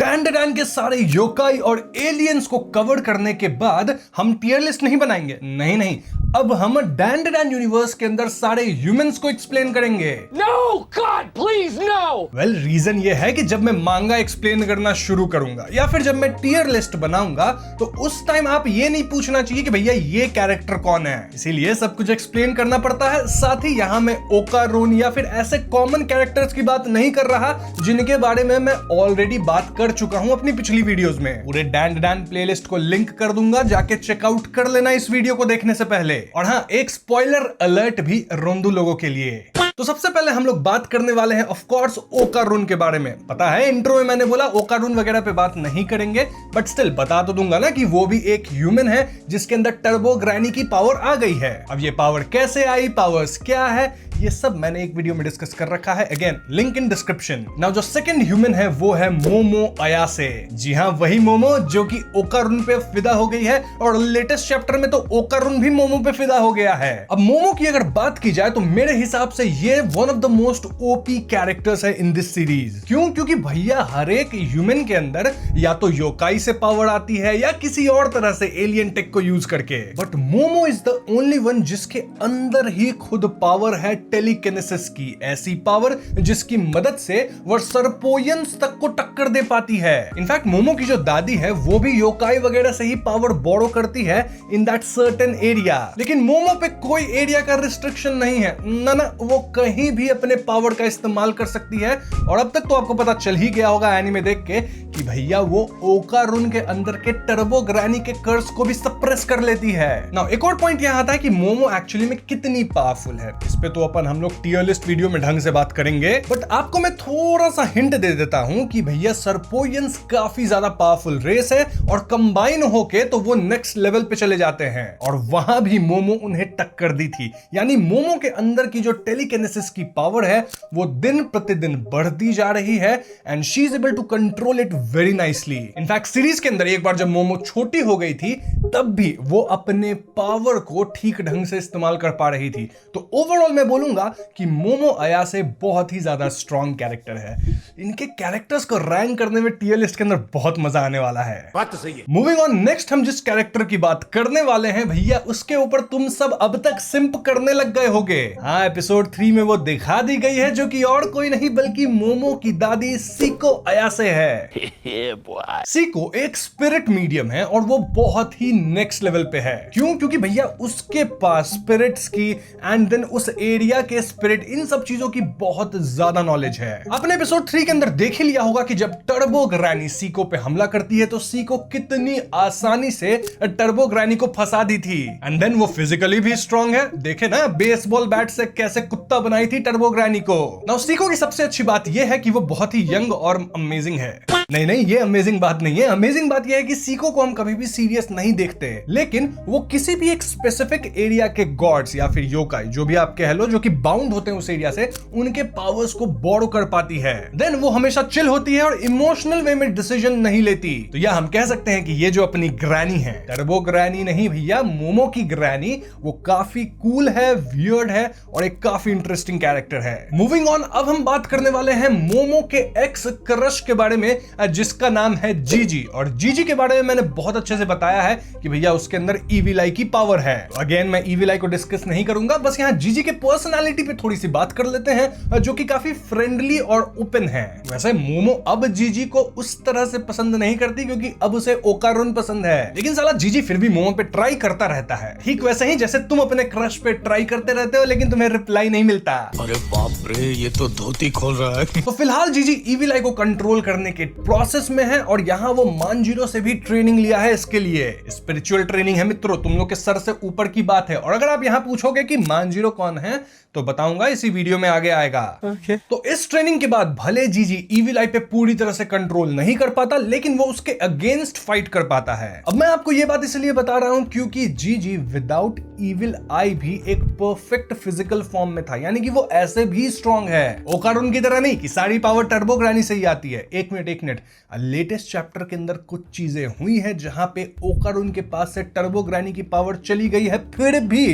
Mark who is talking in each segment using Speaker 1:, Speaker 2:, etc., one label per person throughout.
Speaker 1: Dan के सारे yokai और एलियंस को कवर करने के बाद हम टियर लिस्ट नहीं बनाएंगे, नहीं, अब हम डैन यूनिवर्स के अंदर सारे ह्यूमंस को एक्सप्लेन करेंगे।
Speaker 2: No, God, please, no!
Speaker 1: Well, reason ये है कि जब मैं मांगा एक्सप्लेन करना शुरू करूंगा या फिर जब मैं टियर लिस्ट बनाऊंगा तो उस टाइम आप ये नहीं पूछना चाहिए कि भैया ये कैरेक्टर कौन है, इसीलिए सब कुछ एक्सप्लेन करना पड़ता है। साथ ही यहाँ मैं ओकारून या फिर ऐसे कॉमन कैरेक्टर्स की बात नहीं कर रहा जिनके बारे में मैं ऑलरेडी बात कर चुका हूं अपनी पिछली वीडियोस में। पूरे डैन प्लेलिस्ट को लिंक कर दूंगा, जाके चेकआउट कर लेना इस वीडियो को देखने से पहले। और हाँ, एक स्पॉइलर अलर्ट भी रोंदू लोगों के लिए। तो सबसे पहले हम लोग बात करने वाले हैं ऑफ कोर्स ओकारून के बारे में। पता है इंट्रो में मैंने बोला ओकारून वगैरह पे बात नहीं करेंगे, बट स्टिल बता तो दूंगा ना कि वो भी एक ह्यूमन है जिसके अंदर टर्बो ग्रैनी की पावर आ गई है। अब ये पावर कैसे आई, पावर्स क्या है, ये सब मैंने एक वीडियो में डिस्कस कर रखा है, again link in description. Now जो सेकंड ह्यूमन है वो है मोमो अयासे। जी हाँ, वही मोमो जो कि ओकारून पे फिदा हो गई है और लेटेस्ट चैप्टर में तो ओकारून भी मोमो पे फिदा हो गया है। अब मोमो की अगर बात की जाए तो मेरे हिसाब से ये one of the most OP characters है इन दिस सीरीज। क्यों? क्योंकि भैया हर एक ह्यूमन के अंदर या तो योकाई से पावर आती है या किसी और तरह से एलियन टेक को यूज करके, but momo is the only one जिसके अंदर ही खुद पावर है टेलीकिनेसिस की, ऐसी पावर जिसकी मदद से वह सर्पोयंस तक को टक्कर दे पाती है। इनफैक्ट मोमो की जो दादी है वो भी योकाई वगैरह से ही पावर बोरो करती है इन दैट सर्टेन एरिया। लेकिन मोमो पे कोई एरिया का रिस्ट्रिक्शन नहीं है, ना वो कहीं भी अपने पावर का इस्तेमाल कर सकती है। और अब तक तो आपको पता चल ही गया होगा एनीमे देख के कि भैया वो ओकारून के अंदर के टर्बो ग्रैनी के कर्स को भी सप्रेस कर लेती है। नाउ एक और पॉइंट यहां आता है कि मोमो एक्चुअली में कितनी पावरफुल है। इस पे तो अपन हम लोग टियर लिस्ट वीडियो में ढंग से बात करेंगे, बट आपको मैं थोड़ा सा हिंट दे देता हूं कि भैया सर्पोयंस काफी ज्यादा पावरफुल रेस है और कंबाइन होके तो वो नेक्स्ट लेवल पे चले जाते हैं और वहां भी मोमो उन्हें टक्कर दी थी। यानी मोमो के अंदर की जो टेलीकिनेसिस की पावर है वो दिन प्रतिदिन बढ़ती जा रही है and she is able to control it very nicely. In fact series के अंदर एक बार जब मोमो छोटी हो गई थी तब भी वो अपने पावर को ठीक ढंग से इस्तेमाल कर पा रही थी। तो ओवरऑल मैं बोलूंगा कि मोमो अयासे बहुत ही ज्यादा स्ट्रॉन्ग कैरेक्टर है। इनके कैरेक्टर्स को रैंक करने में टियर लिस्ट के अंदर बहुत मजा आने वाला है।
Speaker 2: बात तो सही है।
Speaker 1: मूविंग ऑन, नेक्स्ट हम जिस कैरेक्टर की बात करने वाले हैं भैया उसके ऊपर तुम सब अब तक सिंप करने लग गए होगे। हाँ, एपिसोड 3 में वो दिखा दी गई है जो कि और कोई नहीं बल्कि मोमो की दादी सीको अयासे है। सीको एक स्पिरिट मीडियम है और वो बहुत ही नेक्स्ट लेवल पे है। क्यों? क्योंकि भैया उसके पास स्पिरिट्स की एंड देन उस एरिया के स्पिरिट, इन सब चीजों की बहुत ज्यादा नॉलेज है। आपने एपिसोड 3 के अंदर देख ही लिया होगा कि जब टर्बो ग्रैनी सीको पे हमला करती है तो सीको कितनी आसानी से टर्बो ग्रैनी को फंसा दी थी। एंड देन वो फिजिकली भी स्ट्रांग है, देखे ना बेसबॉल बैट से कैसे कुत्ता बनाई थी टर्बो ग्रैनी को। नाउ सीको की सबसे अच्छी बात यह है कि वो बहुत ही यंग और अमेजिंग है। नहीं, ये अमेजिंग बात नहीं है। अमेजिंग बात यह है कि सीको को हम कभी भी सीरियस नहीं देखते, लेकिन वो किसी भी एक स्पेसिफिक एरिया के गॉड्स या फिर योकाई जो भी आप कह लो जो कि बाउंड होते हैं उस एरिया से, उनके पावर्स को बोरो कर पाती है। देन वो हमेशा चिल होती है और इमोशनल वे में डिसीजन नहीं लेती। तो या हम कह सकते हैं कि ये जो अपनी ग्रैनी है, टर्बो ग्रैनी नहीं भैया, मोमो की ग्रैनी, वो काफी कूल है, वियर्ड है और एक काफी इंटरेस्टिंग कैरेक्टर है। मूविंग ऑन, अब हम बात करने वाले हैं मोमो के एक्स क्रश के बारे में जिसका नाम है जीजी। और जीजी के बारे में मैंने बहुत अच्छे से बताया है कि भैया उसके अंदर ईविल आई की पावर है। अगेन मैं ईविल आई को डिस्कस नहीं करूंगा, बस यहाँ जीजी के पर्सनालिटी पे थोड़ी सी बात कर लेते हैं जो कि काफी फ्रेंडली और ओपन है। वैसे मोमो अब जीजी को उस तरह से पसंद नहीं करती क्योंकि अब उसे ओकारून पसंद है, लेकिन साला जीजी फिर भी मोमो पे ट्राई करता रहता है, ठीक वैसे ही जैसे तुम अपने क्रश पे ट्राई करते रहते हो लेकिन तुम्हें रिप्लाई नहीं मिलता।
Speaker 3: अरे बाप रे, ये तो धोती खोल रहा है।
Speaker 1: तो फिलहाल जीजी ईविल आई को कंट्रोल करने के प्रोसेस में है और यहाँ वो मांजीरो से भी ट्रेनिंग लिया है इसके लिए। स्पिरिचुअल ट्रेनिंग है मित्रों, तुम लोग के सर से ऊपर की बात है। और अगर आप यहाँ पूछोगे कि मांजीरो कौन है तो बताऊंगा, इसी वीडियो में आगे आएगा। तो इस ट्रेनिंग के बाद भले जीजी ईविल आई पे पूरी तरह से कंट्रोल नहीं कर पाता लेकिन वो उसके अगेंस्ट फाइट कर पाता है। अब मैं आपको ये बात इसलिए बता रहा हूं क्योंकि जीजी विदाउट ईविल आई भी एक परफेक्ट फिजिकल फॉर्म में था, यानी कि वो ऐसे भी स्ट्रांग है। ओकारून की तरह नहीं कि सारी पावर टर्बो ग्रैनी से ही आती है। एक मिनट, मिनट, लेटेस्ट चैप्टर के अंदर कुछ चीजें हुई है जहां पे ओकारुन के पास से टर्बो ग्रैनी की पावर चली गई है, फिर भी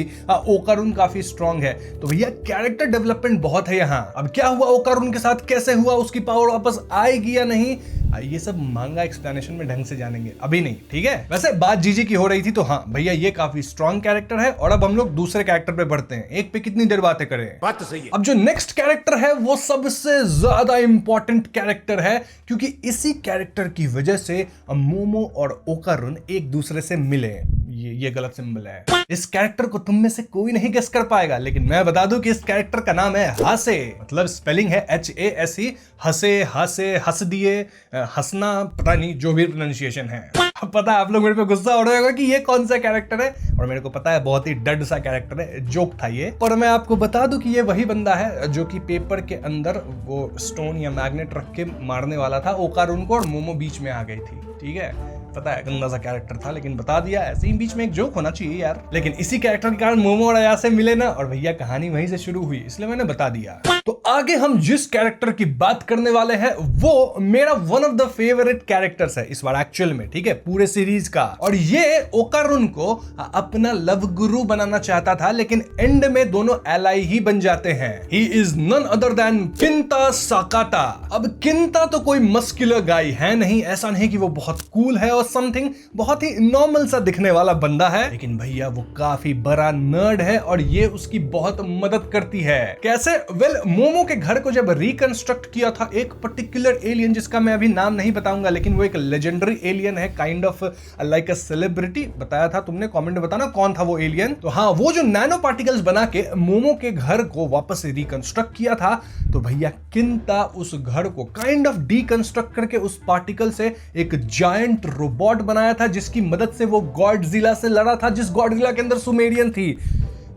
Speaker 1: ओकारुन काफी स्ट्रांग है। तो भैया कैरेक्टर डेवलपमेंट बहुत है यहाँ। अब क्या हुआ ओकारुन के साथ, कैसे हुआ, उसकी पावर वापस आएगी या नहीं, ये सब मांगा एक्सप्लेनेशन में ढंग से जानेंगे, अभी नहीं, ठीक है। वैसे बात जीजी की हो रही थी, तो हाँ भैया ये काफी स्ट्रांग कैरेक्टर है। और अब हम लोग दूसरे कैरेक्टर पे बढ़ते हैं। एक पे कितनी देर बातें करें,
Speaker 4: बात तो सही है।
Speaker 1: अब जो नेक्स्ट कैरेक्टर है वो सबसे ज्यादा इंपॉर्टेंट कैरेक्टर है, क्योंकि इसी कैरेक्टर की वजह से मोमो और ओकारुन एक दूसरे से मिले। ये गलत सिंबल है। इस कैरेक्टर को तुम में से कोई नहीं गेस कर पाएगा, लेकिन मैं बता दूं कि इस कैरेक्टर का नाम है हासे, मतलब स्पेलिंग है HASE, हसे, हासे, हंस दिए, हंसना, पता नहीं, जो भी प्रोनाउंसिएशन है। अब पता है आप लोग मेरे पे गुस्सा हो रहे होगा कि ये कौन सा कैरेक्टर है, और मेरे को पता है बहुत ही डड सा कैरेक्टर है, जोक था ये। और मैं आपको बता दूं कि ये वही बंदा है जो कि पेपर के अंदर वो स्टोन या मैग्नेट रख के मारने वाला था ओकारुन को, और मोमो बीच में आ गई थी, ठीक है। पता है गंदा सा कैरेक्टर था, लेकिन बता दिया, ऐसे ही बीच में एक जोक होना चाहिए यार। लेकिन इसी कैरेक्टर के कारण मोमो और अयासे मिले ना, और भैया कहानी वहीं से शुरू हुई, इसलिए मैंने बता दिया। तो आगे हम जिस कैरेक्टर की बात करने वाले हैं वो मेरा one of the favourite characters है इस बार एक्चुअल में, ठीक है, पूरे सीरीज का। और ये ओकारुन को अपना लव गुरु बनाना चाहता था, लेकिन एंड में दोनों एलाई ही बन जाते हैं। He is none other than Kinta Sakata. अब किंता तो कोई मस्कुलर गाय है नहीं, ऐसा नहीं कि वो बहुत कूल है और समथिंग, बहुत ही नॉर्मल सा दिखने वाला बंदा है, लेकिन भैया वो काफी बड़ा नर्ड है और ये उसकी बहुत मदद करती है। कैसे? वेल, मोमो के घर को जब रिकंस्ट्रक्ट किया था एक पर्टिकुलर एलियन, जिसका मैं अभी नाम नहीं बताऊंगा, लेकिन वो एक लेजेंडरी एलियन है, kind of like a celebrity. बताया था तुमने, कमेंट में बताना कौन था वो एलियन। तो हाँ, वो जो नैनो पार्टिकल्स बना के मोमो के घर को वापस रिकंस्ट्रक्ट किया था, तो भैया किंता उस घर को काइंड ऑफ डीकंस्ट्रक्ट करके उस पार्टिकल से एक जायंट रोबोट बनाया था, जिसकी मदद से वो गॉडजिला से लड़ा था, जिस गॉडजिला के अंदर सुमेरियन थी।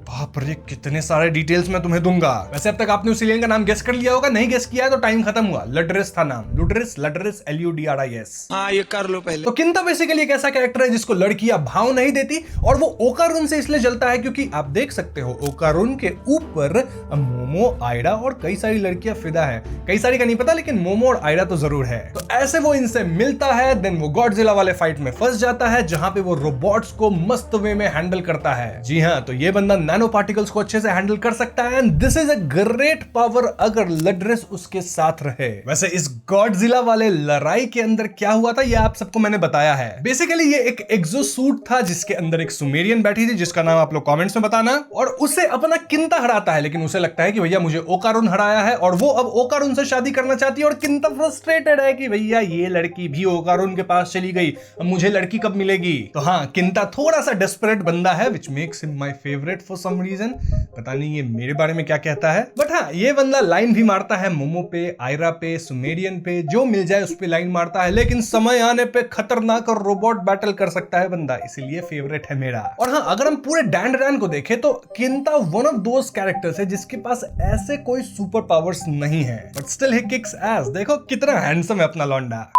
Speaker 1: बाप रे, कितने सारे डिटेल्स मैं तुम्हें दूंगा। वैसे अब तक आपने उस एलियन का नाम गेस कर लिया होगा, नहीं गेस किया है तो टाइम खत्म हुआ। लडरिस था नाम, लुडरिस, LUDRIS।
Speaker 4: हाँ, ये कर लो पहले।
Speaker 1: तो किंता बेसिकली एक ऐसा कैरेक्टर है जिसको लड़कियां भाव नहीं देती, और वो ओकारुन से इसलिए जलता है क्योंकि आप देख सकते हो ओकारुन के ऊपर मोमो, आयडा और कई सारी लड़कियां फिदा है। कई सारी का नहीं पता, लेकिन मोमो और आयडा तो जरूर है। तो ऐसे वो इनसे मिलता है, देन वो गॉडजिला वाले फाइट में फंस जाता है, जहां पे वो रोबोट्स को मस्त वे में हैंडल करता है। जी हाँ, तो ये बंदा नैनो पार्टिकल्स को अच्छे से हैंडल कर सकता है, and this is a great power अगर लडरिस उसके साथ रहे। वैसे इस गॉडजिला वाले लड़ाई के अंदर क्या हुआ था ये आप सबको मैंने बताया है। बेसिकली ये एक एक्सोसूट था जिसके अंदर एक सुमेरियन बैठी थी, जिसका नाम आप लोग कमेंट्स में बताना, और उसे अपना किंता हराता है, लेकिन उसे लगता है कि भैया मुझे ओकारुन हराया है, और वो अब ओकारुन से शादी करना चाहती है, और किंता फ्रस्ट्रेटेड है कि भैया ये लड़की भी ओकारुन के पास चली गई, अब मुझे लड़की कब मिलेगी। तो हाँ, किंता थोड़ा सा डेस्परेट बंदा है, which makes him my favourite for some reason. पता नहीं ये मेरे बारे में क्या कहता है, बट हाँ, ये बंदा लाइन भी मारता है मोमो पे, आयरा पे, सुमेरियन पे, जो मिल जाए उस पे लाइन मारता है, लेकिन समय आने पे खतरनाक और रोबोट बैटल कर सकता है बंदा, इसीलिए फेवरेट है मेरा। और हाँ, अगर हम पूरे डैन को देखें तो किंता वन ऑफ दोस कैरेक्टर्स है जिसके पास ऐसे कोई सुपर पावर्स नहीं है, but still he kicks S. देखो कितना हैंडसम है अपना लौंडा।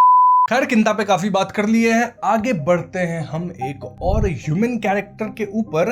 Speaker 1: खैर, किंता पे काफी बात कर लिए हैं, आगे बढ़ते हैं हम एक और ह्यूमन कैरेक्टर के ऊपर,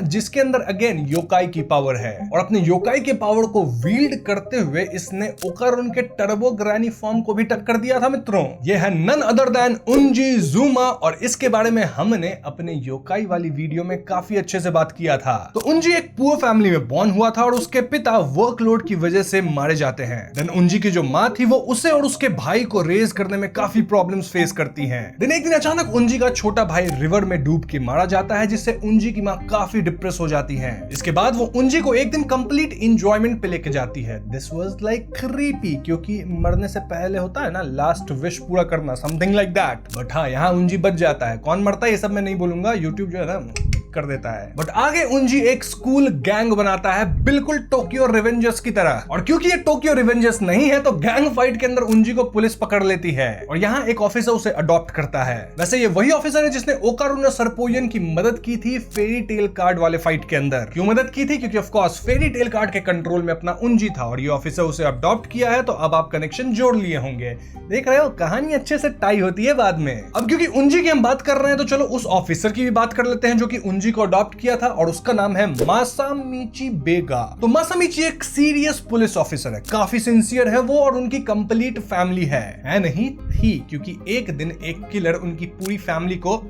Speaker 1: जिसके अंदर अगेन योकाई की पावर है, और अपने योकाई के पावर को वील्ड करते हुए इसने ओकारुन के टर्बो ग्रैनी फॉर्म को भी टक्कर दिया था मित्रों। यह है नन अदर देन उंजी ज़ूमा, और इसके बारे में हमने अपने योकाई वाली वीडियो में काफी अच्छे से बात किया था। तो उंजी एक पुअर फैमिली में बॉर्न हुआ था, और उसके पिता वर्कलोड की वजह से मारे जाते हैं। देन उंजी की जो माँ थी वो उसे और उसके भाई को रेज करने में काफी प्रॉब्लम्स फेस करती हैं। दिन एक दिन अचानक उंजी का छोटा भाई रिवर में डूब के मारा जाता है, जिससे उंजी की मां काफी डिप्रेस हो जाती हैं। इसके बाद वो उंजी को एक दिन कंप्लीट एंजॉयमेंट पे लेके जाती है। दिस वाज लाइक क्रीपी, क्योंकि मरने से पहले होता है ना लास्ट विश पूरा करना, समथिंग लाइक दैट। बट हाँ, यहाँ उंजी बच जाता है। कौन मरता है ये सब मैं नहीं बोलूंगा, यूट्यूब जो है ना कर देता है। बट आगे उंजी एक स्कूल गैंग बनाता है, बिल्कुल टोक्यो रिवेंजर्स की तरह। और क्योंकि ये टोक्यो रिवेंजर्स नहीं है, तो गैंग फाइट के अंदर उंजी को पुलिस पकड़ लेती है, और यहाँ एक ऑफिसर उसे अडॉप्ट करता है। वैसे ये वही ऑफिसर है जिसने ओकारुन और सरपोयन की मदद की थी फेरी टेल कार्ड वाले फाइट के अंदर। क्यों मदद की थी? क्योंकि of course Pheri tale card के कंट्रोल में अपना उंजी था, और ये ऑफिसर उसे अडॉप्ट किया है, तो अब आप कनेक्शन जोड़ लिए होंगे। देख रहे हो, कहानी अच्छे से टाई होती है बाद में। अब क्योंकि उंजी की हम बात कर रहे हैं, तो चलो उस ऑफिसर की भी बात कर लेते हैं जो कि उंजी को अडॉप्ट किया था और उसका नाम है मासामिची बेगा। तो मासामिची एक सीरियस पुलिस ऑफिसर है, काफी सिंसियर है वो, और उनकी कंप्लीट फैमिली है नहीं थी, क्योंकि एक दिन एक किलर उनकी पूरी फैमिली को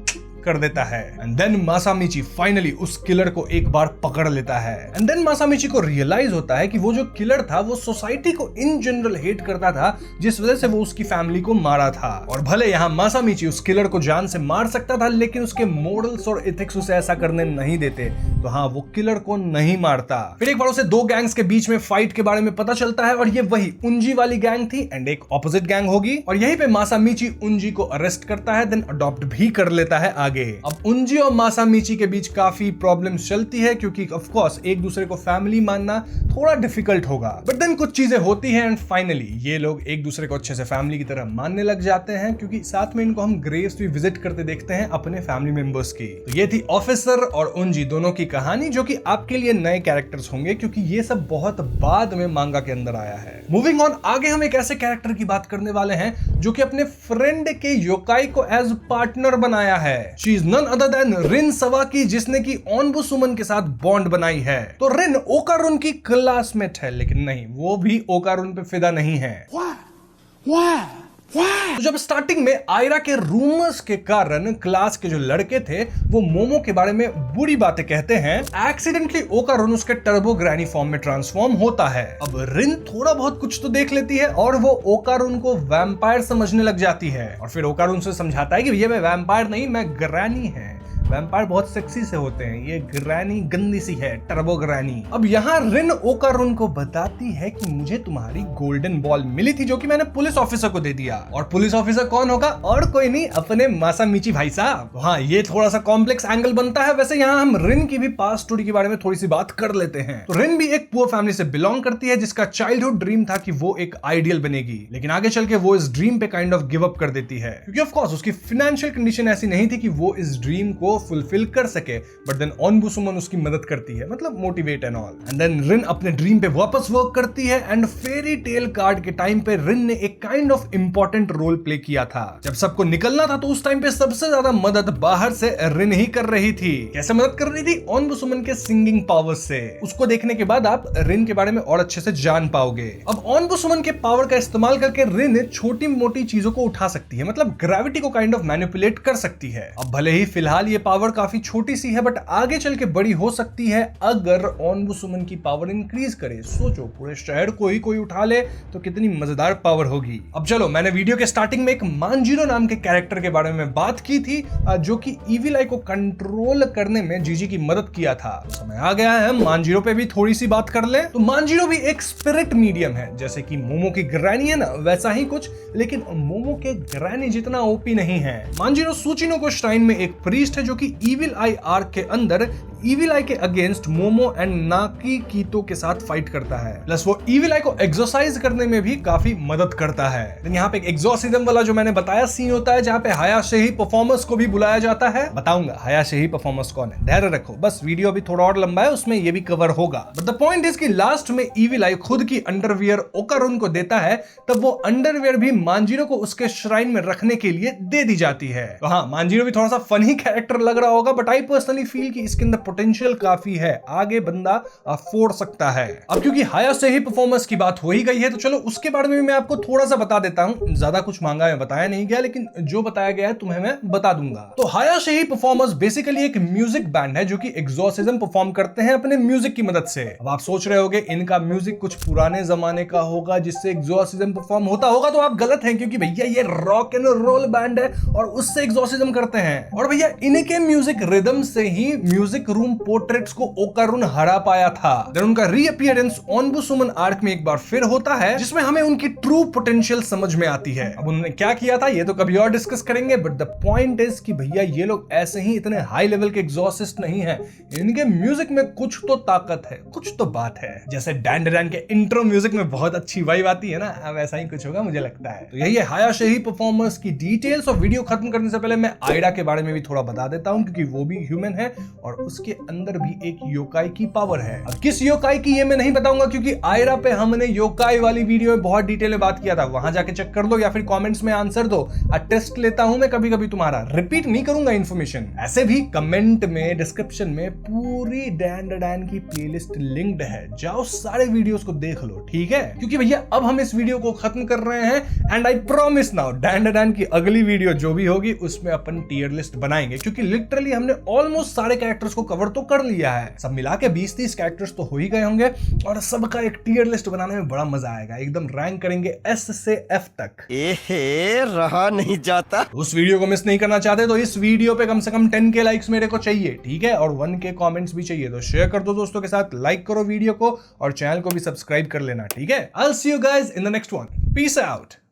Speaker 1: कर देता है। एंड देन मासामिची फाइनली उस किलर को एक बार पकड़ लेता है। एंड देन मासामिची को रियलाइज होता है कि वो जो किलर था वो सोसाइटी को इन जनरल हेट करता था, जिस वजह से वो उसकी फैमिली को मारा था। और भले यहाँ मासामिची उस किलर को जान से मार सकता था, लेकिन उसके मोरल्स और एथिक्स उसे ऐसा करने नहीं देते। तो हाँ, वो किलर को नहीं मारता। फिर एक बार उसे दो गैंग्स के बीच में फाइट के बारे में पता चलता है, और ये वही उंजी वाली गैंग थी एंड एक ऑपोजिट गैंग होगी। और यहीं पे मासामिची उंजी को अरेस्ट करता है, देन अडॉप्ट भी कर लेता है आगे। अब उंजी और मासामिची के बीच काफी प्रॉब्लम्स चलती है, क्योंकि ऑफ कोर्स एक दूसरे को फैमिली मानना थोड़ा डिफिकल्ट होगा। बट देन कुछ चीजें होती हैं एंड फाइनली ये लोग एक दूसरे को अच्छे से फैमिली की तरह मानने लग जाते हैं, क्योंकि साथ में इनको हम ग्रेव्स भी विजिट करते देखते हैं अपने फैमिली मेंबर्स की। तो ये थी ऑफिसर और उंजी दोनों की कहानी, जो कि आपके लिए नए कैरेक्टर्स होंगे, क्योंकि ये सब बहुत बाद में मांगा के अंदर आया है। मूविंग ऑन, आगे हम एक ऐसे कैरेक्टर की बात करने वाले हैं जो कि अपने फ्रेंड के योकाई को एज पार्टनर बनाया है। She is none other than Rin Sawaki, जिसने की ओनबुसुमन के साथ बॉन्ड बनाई है। तो रिन ओकारुन की क्लासमेट है, लेकिन नहीं, वो भी ओकारुन पे फिदा नहीं है। तो जब स्टार्टिंग में आयरा के रूमर्स के कारण क्लास के जो लड़के थे वो मोमो के बारे में बुरी बातें कहते हैं, एक्सीडेंटली ओकारुन उसके टर्बो ग्रैनी फॉर्म में ट्रांसफॉर्म होता है। अब रिन थोड़ा बहुत कुछ तो देख लेती है और वो ओकारुन को वैम्पायर समझने लग जाती है, और फिर ओकारुन से समझाता है कि भैया मैं वैम्पायर नहीं, मैं ग्रैनी है। वैम्पायर बहुत सेक्सी से होते हैं, ये ग्रैनी गंदी सी है, टर्बो ग्रैनी। अब यहाँ रिन ओकारुन को बताती है कि मुझे तुम्हारी गोल्डन बॉल मिली थी, जो कि मैंने पुलिस ऑफिसर को दे दिया। और पुलिस ऑफिसर कौन होगा? और कोई नहीं, अपने मासामिची भाई साहब। हाँ, ये थोड़ा सा कॉम्प्लेक्स एंगल बनता है। वैसे यहाँ हम रिन की भी पास्ट स्टोरी के बारे में थोड़ी सी बात कर लेते हैं। तो रिन भी एक पुअर फैमिली से बिलोंग करती है, जिसका चाइल्डहुड ड्रीम था कि वो एक आइडियल बनेगी, लेकिन आगे चल के वो इस ड्रीम पे काइंड ऑफ गिव अप कर देती है, क्योंकि ऑफ कोर्स उसकी फाइनेंशियल कंडीशन ऐसी नहीं थी कि वो इस ड्रीम को फुलफिल कर सके। बट देन ओनबुसुमन उसकी मदद करती है, मतलब motivate and all. And then Rin अपने ड्रीम पे वापस वर्क करती है, एंड फेरी टेल कार्ड के टाइम पे रिन ने एक kind of important role play किया था। जब सबको निकलना था तो उस टाइम पे सबसे ज्यादा मदद बाहर से रिन ही कर रही थी। कैसे मदद कर रही थी? ओनबुसुमन के सिंगिंग पावर्स से। उसको देखने के बाद आप रिन के बारे में और अच्छे से जान पाओगे। अब ओनबुसुमन के पावर का इस्तेमाल करके रिन छोटी मोटी चीजों को उठा सकती है, मतलब ग्रेविटी को काइंड ऑफ मैनिपुलेट कर सकती है। अब भले ही फिलहाल ये पावर काफी छोटी सी है, बट आगे चल के बड़ी हो सकती है अगर ओनबुसुमन की पावर इंक्रीज करे। सोचो, पूरे शहर को ही कोई उठा ले तो कितनी मजेदार पावर होगी। अब चलो, मैंने वीडियो के स्टार्टिंग में एक मांजिरो नाम के कैरेक्टर के बारे में बात की थी, जो कि इविल आई को कंट्रोल करने में जीजी की मदद किया था। तो समय आ गया है मांजिरो पे भी थोड़ी सी बात कर ले। तो मांजिरो भी एक स्पिरिट मीडियम है, जैसे कि मोमो की ग्रैनी है ना, वैसा ही कुछ, लेकिन मोमो के ग्रैनी जितना ओपी नहीं है। मांजिरो सुचिनो को श्राइन में एक प्रीस्ट है, जो कि इविल आई आर्क के अंदर इविल आई के अगेंस्ट मोमो एंड नाकी कीतो के साथ फाइट करता है। प्लस वो इविल आई को एक्सोसाइज करने में भी काफी मदद करता है। यहाँ पे एक एक्सोर्सिज्म वाला जो मैंने बताया सीन होता है, जहाँ पे हायाशेही परफॉर्मर्स को भी बुलाया जाता है। बताऊंगा हायाशेही परफॉर्मर्स कौन है, धैर्य रखो, बस वीडियो अभी थोड़ा और लंबा है, उसमें ये भी कवर होगा। बट द पॉइंट इज कि लास्ट में इविल आई खुद की अंडरवियर ओकारुन को देता है, तब वो अंडरवियर भी मांजिरो को उसके श्राइन में रखने के लिए दे दी जाती है। तो हाँ, मांजिरो भी थोड़ा सा फनी कैरेक्टर लग रहा होगा, बट आई पर्सनली फील कि इसके अंदर पोटेंशियल काफी है, आगे बंदा फोड़ सकता है। अब क्योंकि हायाशेही परफॉर्मेंस की बात हो ही गई है, तो चलो उसके बारे में मैं आपको थोड़ा सा बता देता हूं। ज्यादा कुछ मांगा है बताया नहीं गया, लेकिन जो बताया गया है तुम्हें मैं बता दूंगा। तो हायाशेही परफॉर्मेंस बेसिकली एक म्यूजिक बैंड है, जो कि एक्सोर्सिज्म परफॉर्म करते हैं अपने म्यूजिक की मदद से। अब आप सोच रहे होगे इनका म्यूजिक कुछ पुराने जमाने का होगा जिससे एक्सोर्सिज्म परफॉर्म होता होगा, तो आप गलत हैं, क्योंकि भैया ये रॉक एंड रोल बैंड है और उससे एक्सोर्सिज्म करते हैं। और भैया इनके म्यूजिक रिदम से ही म्यूजिक रूम पोर्ट्रेट्स को ओकारुन हरा पाया था। देन उनका रीअपीयरेंस ओनबुसुमन आर्क में एक बार फिर होता है, जिसमें हमें उनकी ट्रू पोटेंशियल समझ में आती है। अब उन्होंने क्या किया था ये तो कभी और डिस्कस करेंगे, बट द पॉइंट इज कि भैया ये लोग ऐसे ही इतने हाई लेवल के एग्जॉसिस्ट नहीं है, इनके म्यूजिक में कुछ तो ताकत है, कुछ तो बात है। जैसे डैन डैन के इंट्रो म्यूजिक में बहुत अच्छी वाइब आती है ना, अब ऐसा ही कुछ होगा मुझे लगता है। तो यही है हायाशेही परफॉर्मर्स की डिटेल्स। और वीडियो खत्म करने से पहले मैं आयरा के बारे में भी थोड़ा बता देता हूं, क्योंकि वो भी ह्यूमन है और उसके जिसके अंदर भी एक योकाई की पावर है। अब किस योकाई की ये मैं नहीं बताऊंगा, क्योंकि आयरा पे हमने योकाई वाली वीडियो में बहुत डिटेल में बात किया था, वहां जाके चेक कर लो या फिर कमेंट्स में आंसर दो। टेस्ट लेता हूं मैं कभी कभी तुम्हारा, रिपीट नहीं करूंगा इन्फॉर्मेशन। ऐसे भी कमेंट में, डिस्क्रिप्शन में पूरी डैन की प्लेलिस्ट लिंक्ड है, जाओ सारे वीडियोस को देख लो, ठीक है। क्योंकि भैया अब हम इस वीडियो को खत्म कर रहे हैं and I promise now Dan की अगली वीडियो जो भी होगी उसमें अपन टियर लिस्ट बनाएंगे, क्योंकि लिटरली हमने ऑलमोस्ट सारे कैरेक्टर्स को कवर तो कर लिया है। सब मिला के 20-30 कैरेक्टर्स तो हो ही गए होंगे और सबका एक टियर लिस्ट बनाने में बड़ा मजा आएगा। एकदम रैंक करेंगे S से F तक।
Speaker 4: रहा नहीं जाता।
Speaker 1: उस वीडियो को मिस नहीं करना चाहते तो इस वीडियो पे कम से कम 10K लाइक्स मेरे को चाहिए, ठीक है, और 1K कमेंट्स भी चाहिए। तो शेयर कर दो दोस्तों के साथ, लाइक करो वीडियो को और चैनल को भी सब्सक्राइब कर लेना, ठीक है। I'll see you guys in the next one. Peace out.